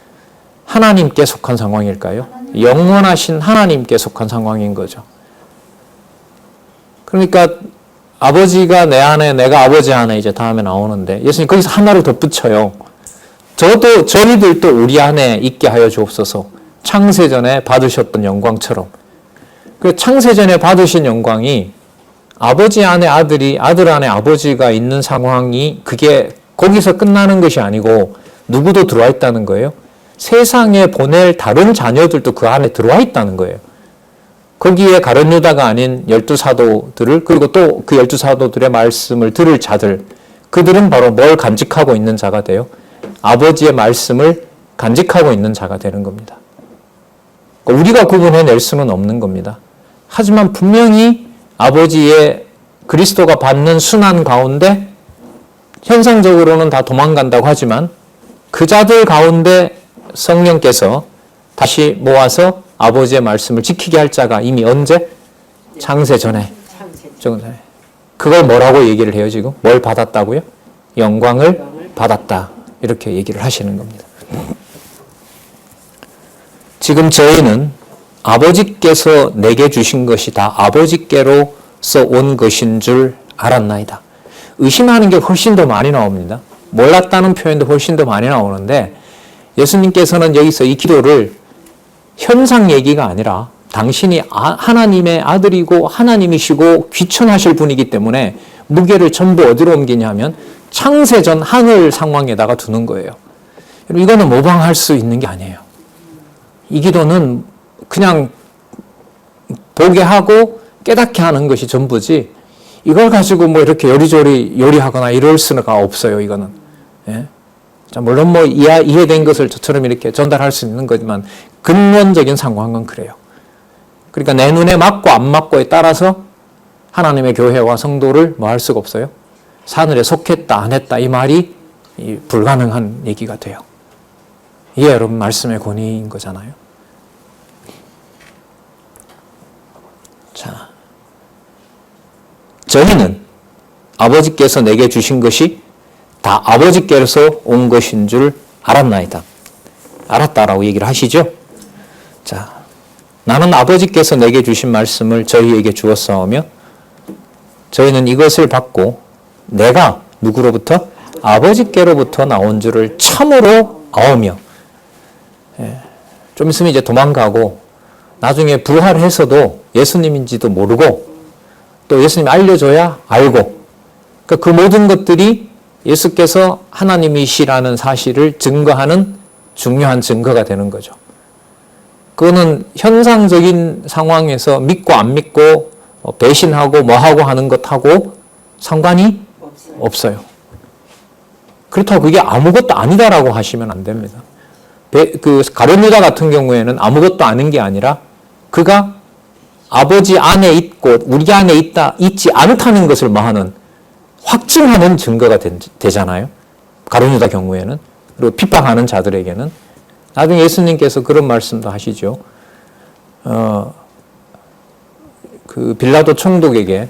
하나님께 속한 상황일까요? 영원하신 하나님께 속한 상황인 거죠. 그러니까 아버지가 내 안에, 내가 아버지 안에 이제 다음에 나오는데 예수님 거기서 하나를 덧붙여요. 저희들도 우리 안에 있게 하여 주옵소서. 창세전에 받으셨던 영광처럼. 그 창세전에 받으신 영광이 아버지 안에 아들이, 아들 안에 아버지가 있는 상황이 그게 거기서 끝나는 것이 아니고 누구도 들어와 있다는 거예요. 세상에 보낼 다른 자녀들도 그 안에 들어와 있다는 거예요. 거기에 가룟 유다가 아닌 12사도들을, 그리고 또 그 12사도들의 말씀을 들을 자들, 그들은 바로 뭘 간직하고 있는 자가 돼요? 아버지의 말씀을 간직하고 있는 자가 되는 겁니다. 우리가 구분해낼 수는 없는 겁니다. 하지만 분명히 아버지의 그리스도가 받는 순환 가운데 현상적으로는 다 도망간다고 하지만 그 자들 가운데 성령께서 다시 모아서 아버지의 말씀을 지키게 할 자가 이미 언제? 창세 전에. 그걸 뭐라고 얘기를 해요 지금? 뭘 받았다고요? 영광을 받았다. 이렇게 얘기를 하시는 겁니다. 지금 저희는 아버지께서 내게 주신 것이 다 아버지께로서 온 것인 줄 알았나이다. 의심하는 게 훨씬 더 많이 나옵니다. 몰랐다는 표현도 훨씬 더 많이 나오는데 예수님께서는 여기서 이 기도를 현상 얘기가 아니라 당신이 하나님의 아들이고 하나님이시고 귀천하실 분이기 때문에 무게를 전부 어디로 옮기냐면 창세전 하늘 상황에다가 두는 거예요. 이거는 모방할 수 있는 게 아니에요. 이 기도는 그냥 보게 하고 깨닫게 하는 것이 전부지 이걸 가지고 뭐 이렇게 요리조리 요리하거나 이럴 수가 없어요. 이거는. 예? 자, 물론 뭐 이해된 것을 저처럼 이렇게 전달할 수 있는 거지만 근원적인 상황은 그래요. 그러니까 내 눈에 맞고 안 맞고에 따라서 하나님의 교회와 성도를 뭐 할 수가 없어요. 사늘에 속했다 안 했다 이 말이 불가능한 얘기가 돼요. 이게 여러분 말씀의 권위인 거잖아요. 자, 저희는 아버지께서 내게 주신 것이 다 아버지께서 온 것인 줄 알았나이다. 알았다라고 얘기를 하시죠. 자, 나는 아버지께서 내게 주신 말씀을 저희에게 주었사오며 저희는 이것을 받고 내가 누구로부터? 아버지께로부터 나온 줄을 참으로 아오며. 좀 있으면 이제 도망가고 나중에 부활해서도 예수님인지도 모르고 또 예수님이 알려줘야 알고 그러니까 그 모든 것들이 예수께서 하나님이시라는 사실을 증거하는 중요한 증거가 되는 거죠. 그거는 현상적인 상황에서 믿고 안 믿고 배신하고 뭐하고 하는 것하고 상관이 없어요. 그렇다고 그게 아무것도 아니다라고 하시면 안 됩니다. 그 가룟 유다 같은 경우에는 아무것도 아닌 게 아니라 그가 아버지 안에 있고 우리 안에 있지 않다는 것을 뭐하는 확증하는 증거가 되잖아요. 가룟 유다 경우에는. 그리고 핍박하는 자들에게는. 나중에 예수님께서 그런 말씀도 하시죠. 그 빌라도 총독에게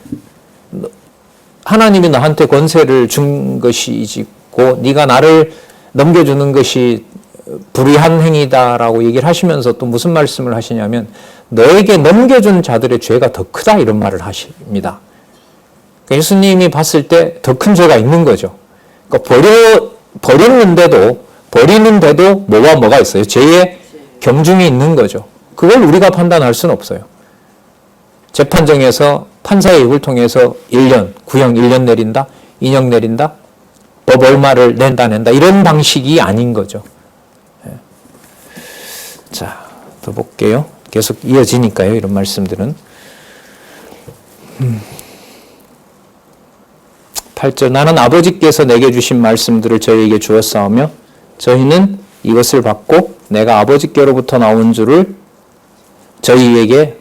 하나님이 너한테 권세를 준 것이고 네가 나를 넘겨주는 것이 불의한 행위다라고 얘기를 하시면서 또 무슨 말씀을 하시냐면 너에게 넘겨준 자들의 죄가 더 크다 이런 말을 하십니다. 그러니까 예수님이 봤을 때 더 큰 죄가 있는 거죠. 그러니까 버리는데도 뭐가 있어요? 죄의 경중이 있는 거죠. 그걸 우리가 판단할 수는 없어요. 재판정에서 판사의 입을 통해서 1년, 구형 1년 내린다, 인형 내린다, 법 얼마를 낸다 이런 방식이 아닌 거죠. 자, 더 볼게요. 계속 이어지니까요. 이런 말씀들은. 8절 나는 아버지께서 내게 주신 말씀들을 저희에게 주었사오며 저희는 이것을 받고 내가 아버지께로부터 나온 줄을 저희에게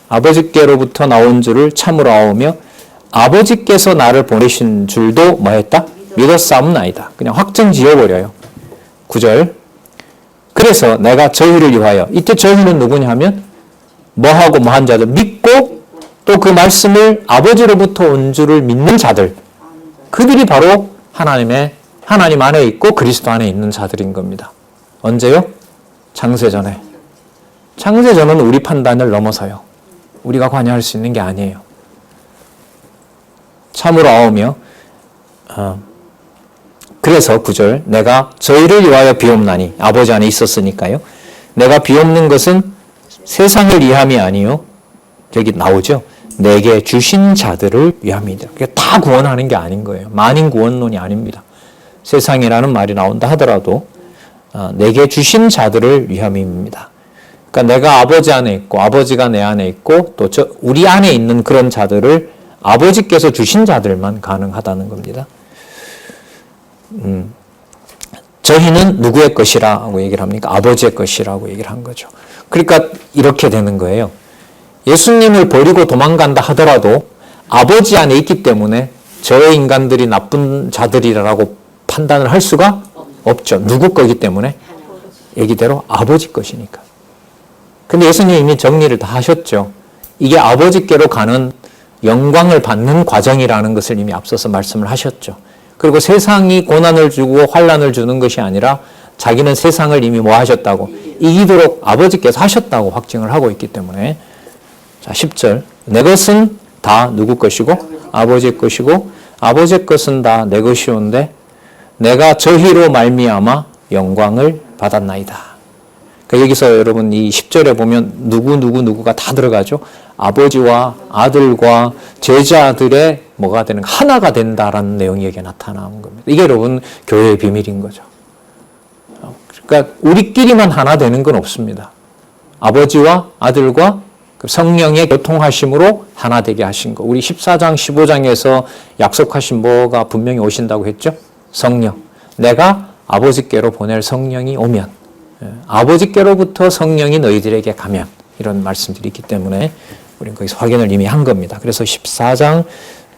아버지께로부터 나온 줄을 참으로 아오며 아버지께서 나를 보내신 줄도 뭐했다? 믿었사옵나이다. 그냥 확정 지어버려요. 9절 그래서 내가 저희를 위하여 이때 저희는 누구냐 하면 뭐하고 뭐한 자들 믿고 또 그 말씀을 아버지로부터 온 줄을 믿는 자들 그들이 바로 하나님 안에 있고 그리스도 안에 있는 자들인 겁니다. 언제요? 창세전에. 창세전은 우리 판단을 넘어서요. 우리가 관여할 수 있는 게 아니에요. 참으로 아오며 그래서 9절 내가 저희를 위하여 비옵나니 아버지 안에 있었으니까요. 내가 비옵는 것은 세상을 위함이 아니요. 여기 나오죠. 내게 주신 자들을 위함이다. 그게 다 구원하는 게 아닌 거예요. 만인 구원론이 아닙니다. 세상이라는 말이 나온다 하더라도 내게 주신 자들을 위함입니다. 그러니까 내가 아버지 안에 있고 아버지가 내 안에 있고 또 우리 안에 있는 그런 자들을 아버지께서 주신 자들만 가능하다는 겁니다. 저희는 누구의 것이라고 얘기를 합니까? 아버지의 것이라고 얘기를 한 거죠. 그러니까 이렇게 되는 거예요. 예수님을 버리고 도망간다 하더라도 아버지 안에 있기 때문에 저 인간들이 나쁜 자들이라고 판단을 할 수가 없죠. 누구 거기 때문에? 얘기대로 아버지 것이니까. 근데 예수님이 이미 정리를 다 하셨죠. 이게 아버지께로 가는 영광을 받는 과정이라는 것을 이미 앞서서 말씀을 하셨죠. 그리고 세상이 고난을 주고 환난을 주는 것이 아니라 자기는 세상을 이미 뭐 하셨다고? 이기도록 아버지께서 하셨다고 확증을 하고 있기 때문에 자 10절 내 것은 다 누구 것이고? 아버지의 것이고 아버지의 것은 다 내 것이온데 내가 저희로 말미암아 영광을 받았나이다. 그러니까 여기서 여러분 이 10절에 보면 누구가 다 들어가죠. 아버지와 아들과 제자들의 뭐가 되는 하나가 된다라는 내용이 여기에 나타나는 겁니다. 이게 여러분 교회의 비밀인 거죠. 그러니까 우리끼리만 하나 되는 건 없습니다. 아버지와 아들과 성령의 교통하심으로 하나 되게 하신 거. 우리 14장 15장에서 약속하신 뭐가 분명히 오신다고 했죠? 성령. 내가 아버지께로 보낼 성령이 오면 아버지께로부터 성령이 너희들에게 가면 이런 말씀들이 있기 때문에 우리는 거기서 확인을 이미 한 겁니다. 그래서 14장,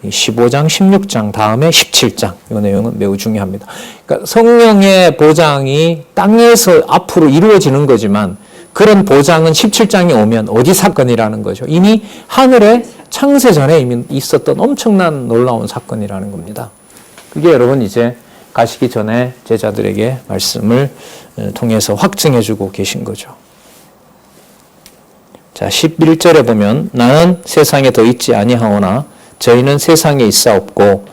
15장, 16장 다음에 17장 이 내용은 매우 중요합니다. 그러니까 성령의 보장이 땅에서 앞으로 이루어지는 거지만 그런 보장은 17장에 오면 어디 사건이라는 거죠. 이미 하늘에 창세전에 이미 있었던 엄청난 놀라운 사건이라는 겁니다. 그게 여러분 이제 가시기 전에 제자들에게 말씀을 통해서 확증해 주고 계신 거죠. 자, 11절에 보면 나는 세상에 더 있지 아니하오나 저희는 세상에 있사옵고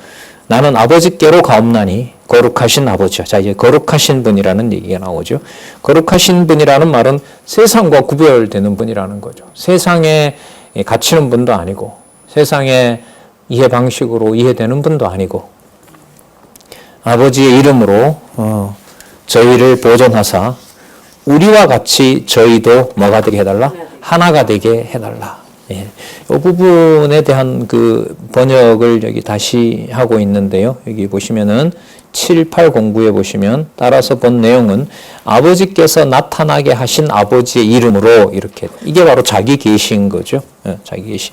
나는 아버지께로 가옵나니 거룩하신 아버지요. 자, 이제 거룩하신 분이라는 얘기가 나오죠. 거룩하신 분이라는 말은 세상과 구별되는 분이라는 거죠. 세상에 갇히는 분도 아니고 세상의 이해 방식으로 이해되는 분도 아니고 아버지의 이름으로 저희를 보존하사 우리와 같이 저희도 뭐가 되게 해달라? 하나가 되게 해달라. 예. 이 부분에 대한 그 번역을 여기 다시 하고 있는데요. 여기 보시면은 7, 8, 0, 9에 보시면 따라서 본 내용은 아버지께서 나타나게 하신 아버지의 이름으로 이렇게 이게 바로 자기 계시인 거죠. 예, 자기 계시.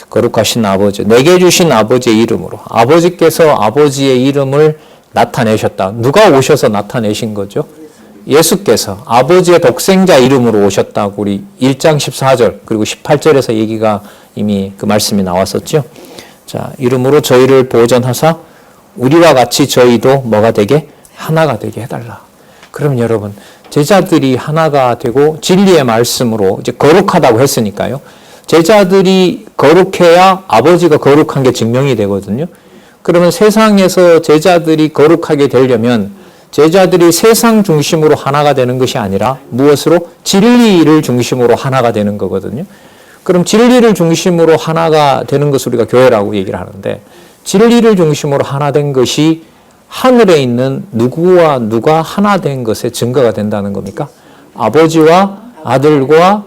거룩하신 아버지, 내게 주신 아버지의 이름으로 아버지께서 아버지의 이름을 나타내셨다. 누가 오셔서 나타내신 거죠? 예수께서 아버지의 독생자 이름으로 오셨다고 우리 1장 14절 그리고 18절에서 얘기가 이미 그 말씀이 나왔었죠. 자, 이름으로 저희를 보존하사 우리와 같이 저희도 뭐가 되게? 하나가 되게 해달라. 그럼 여러분, 제자들이 하나가 되고 진리의 말씀으로 이제 거룩하다고 했으니까요. 제자들이 거룩해야 아버지가 거룩한 게 증명이 되거든요. 그러면 세상에서 제자들이 거룩하게 되려면 제자들이 세상 중심으로 하나가 되는 것이 아니라 무엇으로? 진리를 중심으로 하나가 되는 거거든요. 그럼 진리를 중심으로 하나가 되는 것을 우리가 교회라고 얘기를 하는데 진리를 중심으로 하나 된 것이 하늘에 있는 누구와 누가 하나 된 것의 증거가 된다는 겁니까? 아버지와 아들과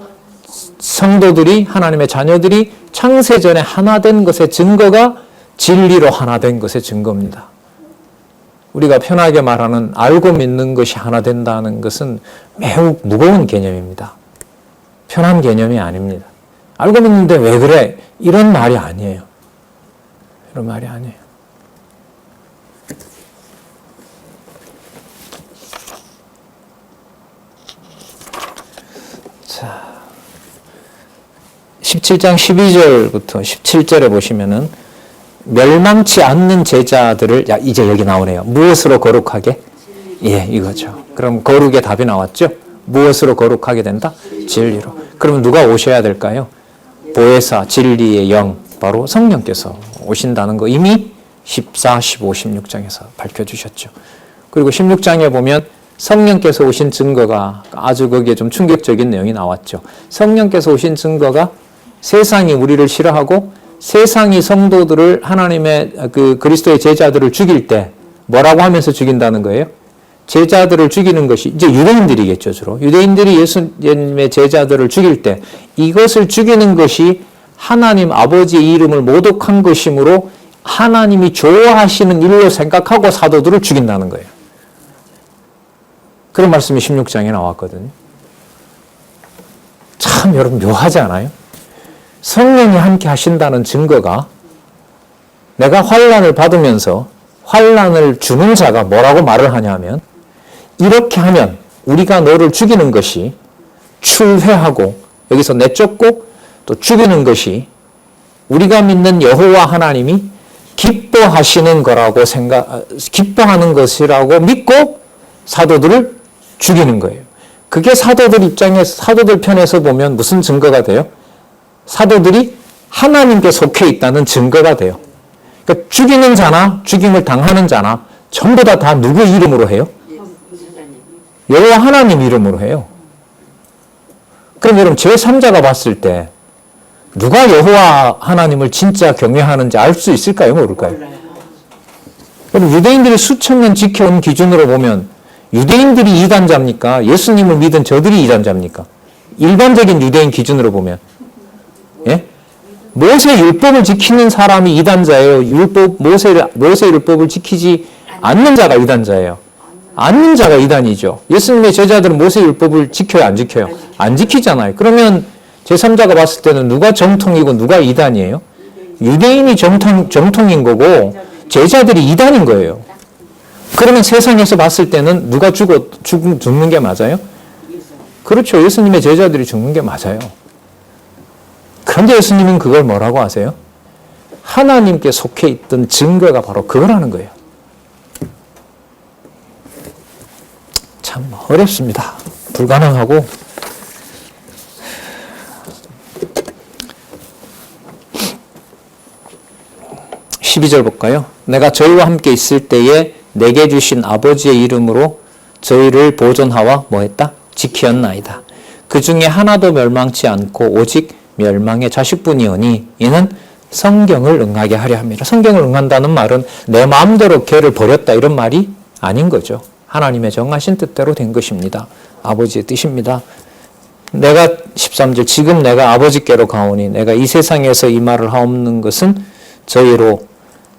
성도들이 하나님의 자녀들이 창세전에 하나 된 것의 증거가 진리로 하나 된 것의 증거입니다. 우리가 편하게 말하는 알고 믿는 것이 하나 된다는 것은 매우 무거운 개념입니다. 편한 개념이 아닙니다. 알고 믿는데 왜 그래? 이런 말이 아니에요. 이런 말이 아니에요. 자, 17장 12절부터 17절에 보시면은 멸망치 않는 제자들을, 야, 이제 여기 나오네요. 무엇으로 거룩하게? 예, 이거죠. 그럼 거룩의 답이 나왔죠? 무엇으로 거룩하게 된다? 진리로. 그럼 누가 오셔야 될까요? 보혜사, 진리의 영, 바로 성령께서 오신다는 거 이미 14, 15, 16장에서 밝혀주셨죠. 그리고 16장에 보면 성령께서 오신 증거가 아주 거기에 좀 충격적인 내용이 나왔죠. 성령께서 오신 증거가 세상이 우리를 싫어하고 세상이 성도들을 하나님의 그 그리스도의 제자들을 죽일 때 뭐라고 하면서 죽인다는 거예요? 제자들을 죽이는 것이 이제 유대인들이겠죠, 주로. 유대인들이 예수님의 제자들을 죽일 때 이것을 죽이는 것이 하나님 아버지의 이름을 모독한 것이므로 하나님이 좋아하시는 일로 생각하고 사도들을 죽인다는 거예요. 그런 말씀이 16장에 나왔거든요. 참 여러분 묘하지 않아요? 성령이 함께 하신다는 증거가 내가 환난을 받으면서 환난을 주는 자가 뭐라고 말을 하냐면 이렇게 하면 우리가 너를 죽이는 것이 출회하고 여기서 내쫓고 또 죽이는 것이 우리가 믿는 여호와 하나님이 기뻐하시는 거라고 기뻐하는 것이라고 믿고 사도들을 죽이는 거예요. 그게 사도들 입장에서, 사도들 편에서 보면 무슨 증거가 돼요? 사도들이 하나님께 속해 있다는 증거가 돼요. 그러니까 죽이는 자나 죽임을 당하는 자나 전부 다 누구 이름으로 해요? 여호와 하나님 이름으로 해요. 그럼 여러분 제3자가 봤을 때 누가 여호와 하나님을 진짜 경외하는지 알 수 있을까요? 모를까요? 그럼 유대인들이 수천 년 지켜온 기준으로 보면 유대인들이 이단자입니까? 예수님을 믿은 저들이 이단자입니까? 일반적인 유대인 기준으로 보면 예? 모세 율법을 지키는 사람이 이단자예요. 모세 율법을 지키지 않는 자가 이단자예요. 않는 자가 이단이죠. 예수님의 제자들은 모세 율법을 지켜요, 안 지켜요? 안 지키잖아요. 그러면 제3자가 봤을 때는 누가 정통이고 누가 이단이에요? 유대인이 정통인 거고 제자들이 이단인 거예요. 그러면 세상에서 봤을 때는 누가 죽는 게 맞아요? 그렇죠. 예수님의 제자들이 죽는 게 맞아요. 그런데 예수님은 그걸 뭐라고 하세요? 하나님께 속해 있던 증거가 바로 그거라는 거예요. 참 어렵습니다. 불가능하고 12절 볼까요? 내가 저희와 함께 있을 때에 내게 주신 아버지의 이름으로 저희를 보존하와 뭐했다? 지키었나이다. 그 중에 하나도 멸망치 않고 오직 멸망의 자식뿐이오니 이는 성경을 응하게 하려 합니다. 성경을 응한다는 말은 내 마음대로 걔를 버렸다 이런 말이 아닌 거죠. 하나님의 정하신 뜻대로 된 것입니다. 아버지의 뜻입니다. 내가 13절 지금 내가 아버지께로 가오니 내가 이 세상에서 이 말을 하옵는 것은 저희로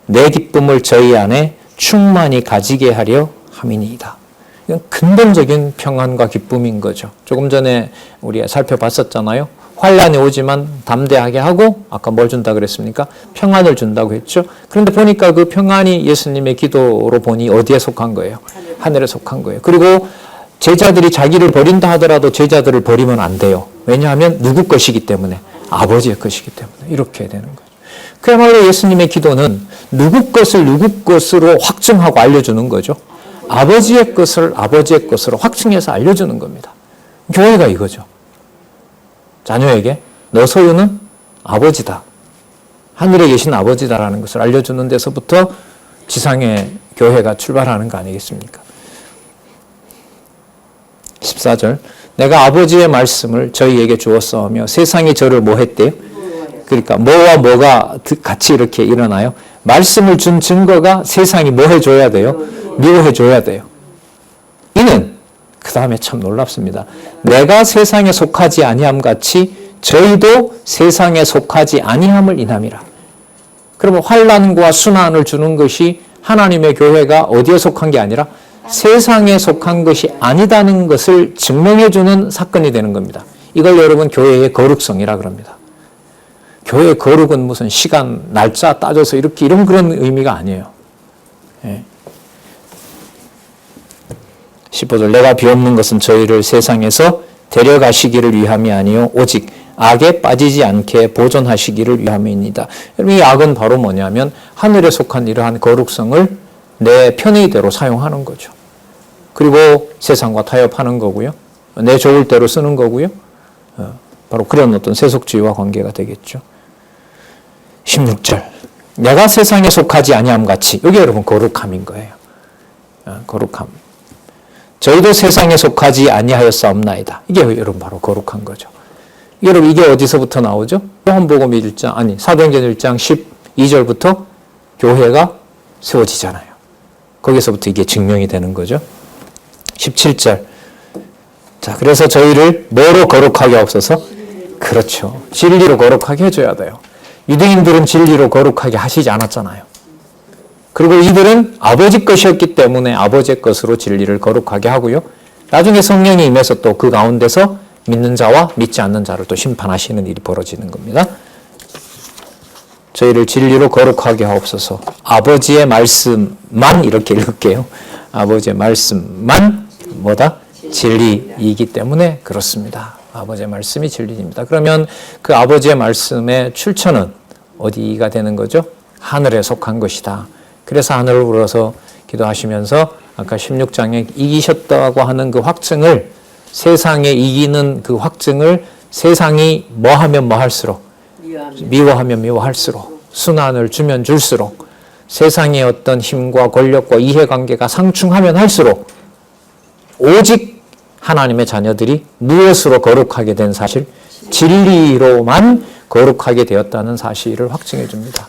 내 기쁨을 저희 안에 충만히 가지게 하려 함이니이다. 이건 근본적인 평안과 기쁨인 거죠. 조금 전에 우리가 살펴봤었잖아요. 환란이 오지만 담대하게 하고 아까 뭘 준다 그랬습니까? 평안을 준다고 했죠. 그런데 보니까 그 평안이 예수님의 기도로 보니 어디에 속한 거예요? 하늘에 속한 거예요. 그리고 제자들이 자기를 버린다 하더라도 제자들을 버리면 안 돼요. 왜냐하면 누구 것이기 때문에? 아버지의 것이기 때문에 이렇게 되는 거죠. 그야말로 예수님의 기도는 누구 것을 누구 것으로 확증하고 알려주는 거죠. 아버지의 것을 아버지의 것으로 확증해서 알려주는 겁니다. 교회가 이거죠. 자녀에게 너 소유는 아버지다. 하늘에 계신 아버지다라는 것을 알려주는 데서부터 지상의 교회가 출발하는 거 아니겠습니까? 14절 내가 아버지의 말씀을 저희에게 주었사오며 세상이 저를 뭐 했대요? 그러니까 뭐와 뭐가 같이 이렇게 일어나요? 말씀을 준 증거가 세상이 뭐 해줘야 돼요? 미워해줘야 돼요. 이는 그 다음에 참 놀랍습니다. 내가 세상에 속하지 아니함 같이 저희도 세상에 속하지 아니함을 인함이라. 그러면 환난과 순환을 주는 것이 하나님의 교회가 어디에 속한 게 아니라 세상에 속한 것이 아니다는 것을 증명해주는 사건이 되는 겁니다. 이걸 여러분 교회의 거룩성이라 그럽니다. 교회의 거룩은 무슨 시간, 날짜 따져서 이렇게 이런 그런 의미가 아니에요. 예. 15절 내가 비옵는 것은 저희를 세상에서 데려가시기를 위함이 아니요 오직 악에 빠지지 않게 보존하시기를 위함이니이다. 이 악은 바로 뭐냐면 하늘에 속한 이러한 거룩성을 내 편의대로 사용하는 거죠. 그리고 세상과 타협하는 거고요. 내 좋을 대로 쓰는 거고요. 바로 그런 어떤 세속주의와 관계가 되겠죠. 16절 내가 세상에 속하지 아니함 같이 이게 여러분 거룩함인 거예요. 거룩함. 저희도 세상에 속하지 아니하였사옵나이다. 이게 여러분 바로 거룩한 거죠. 여러분 이게 어디서부터 나오죠? 요한복음 1장 아니 사도행전 1장 12절부터 교회가 세워지잖아요. 거기서부터 이게 증명이 되는 거죠. 17절 자 그래서 저희를 뭐로 거룩하게 하옵소서? 그렇죠. 진리로 거룩하게 해줘야 돼요. 유대인들은 진리로 거룩하게 하시지 않았잖아요. 그리고 이들은 아버지 것이었기 때문에 아버지의 것으로 진리를 거룩하게 하고요. 나중에 성령이 임해서 또 그 가운데서 믿는 자와 믿지 않는 자를 또 심판하시는 일이 벌어지는 겁니다. 저희를 진리로 거룩하게 하옵소서. 아버지의 말씀만 이렇게 읽을게요. 아버지의 말씀만 뭐다? 진리이기 때문에 그렇습니다. 아버지의 말씀이 진리입니다. 그러면 그 아버지의 말씀의 출처는 어디가 되는 거죠? 하늘에 속한 것이다. 그래서 하늘을 불어서 기도하시면서 아까 16장에 이기셨다고 하는 그 확증을 세상에 이기는 그 확증을 세상이 뭐하면 뭐할수록 미워하면 미워할수록 순환을 주면 줄수록 세상의 어떤 힘과 권력과 이해관계가 상충하면 할수록 오직 하나님의 자녀들이 무엇으로 거룩하게 된 사실? 진리로만 거룩하게 되었다는 사실을 확증해 줍니다.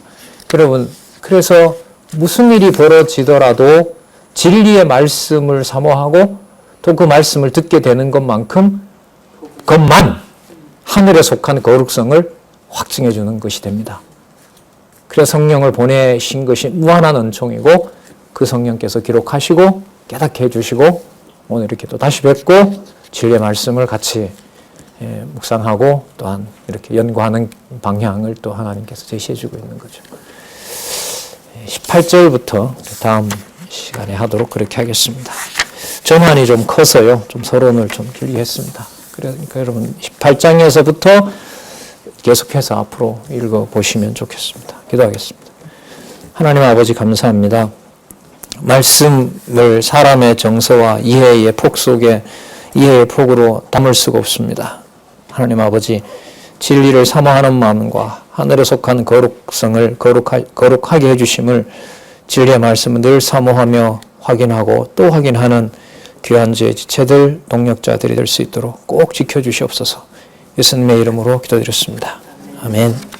여러분 그래서 무슨 일이 벌어지더라도 진리의 말씀을 사모하고 또 그 말씀을 듣게 되는 것만 하늘에 속한 거룩성을 확증해 주는 것이 됩니다. 그래서 성령을 보내신 것이 무한한 은총이고 그 성령께서 기록하시고 깨닫게 해주시고 오늘 이렇게 또 다시 뵙고 진리의 말씀을 같이 묵상하고 또한 이렇게 연구하는 방향을 또 하나님께서 제시해 주고 있는 거죠. 18절부터 다음 시간에 하도록 그렇게 하겠습니다. 저만이 좀 커서요. 좀 서론을 좀 길게 했습니다. 그러니까 여러분 18장에서부터 계속해서 앞으로 읽어보시면 좋겠습니다. 기도하겠습니다. 하나님 아버지 감사합니다. 말씀을 사람의 정서와 이해의 폭 속에 이해의 폭으로 담을 수가 없습니다. 하나님 아버지 진리를 사모하는 마음과 하늘에 속한 거룩성을 거룩하게 해주심을 진리의 말씀을 늘 사모하며 확인하고 또 확인하는 귀한 제 지체들, 동력자들이 될 수 있도록 꼭 지켜주시옵소서. 예수님의 이름으로 기도드렸습니다. 아멘.